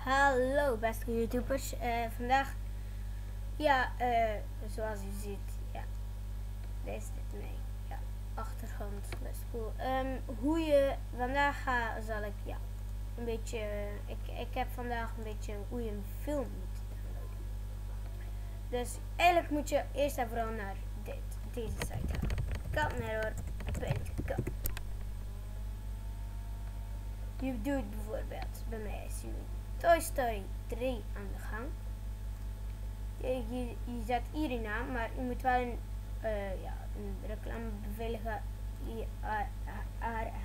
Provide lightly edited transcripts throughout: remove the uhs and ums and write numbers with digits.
Hallo beste YouTubers, vandaag, zoals u ziet, deze is dit mee, achtergrond, best cool. Vandaag zal ik, een beetje, ik heb vandaag een beetje hoe je een film moet downloaden. Dus eigenlijk moet je eerst en vooral naar deze site gaan, camnerror.com. Je doet bijvoorbeeld, bij mij is nu Toy Story 3 aan de gang. Je zet hier in aan, maar je moet wel een reclamebeveiliger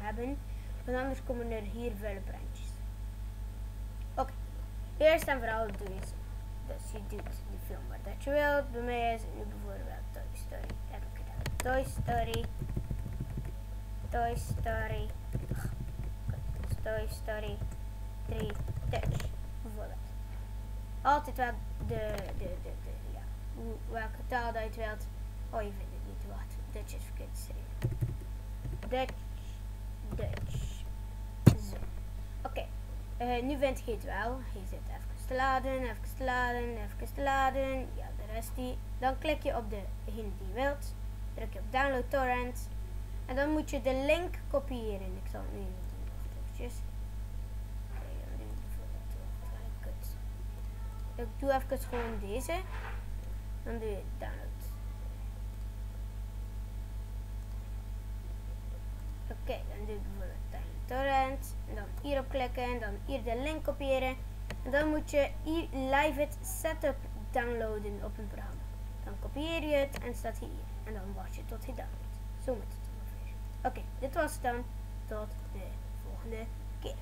hebben, want anders komen er hier vuile brandjes. Oké, eerst en vooral doe je zo. Dus je doet de film wat dat je wilt. Bij mij is het nu bijvoorbeeld Toy Story. Heb ik gedaan. Toy Story 3 Dutch bijvoorbeeld. Altijd wel welke taal dat je het wilt. Oh, je vindt het niet, wat. Dutch is verkeerd geschreven. Dutch. Zo. Oké. Nu vind je het wel. Je zit even te laden. Ja, de rest die. Dan klik je op degene die je wilt. Druk je op download torrent. En dan moet je de link kopiëren. Ik zal het nu even doen. Wacht eventjes. Ik doe even gewoon deze. Dan doe je download. Oké, dan doe je bijvoorbeeld download torrent. En dan hierop klikken. En dan hier de link kopiëren. En dan moet je hier live it setup downloaden op een programma. Dan kopieer je het en staat hier. En dan wacht je tot hij downloadt. Zo moet het ongeveer. Oké, dit was het dan. Tot de volgende keer.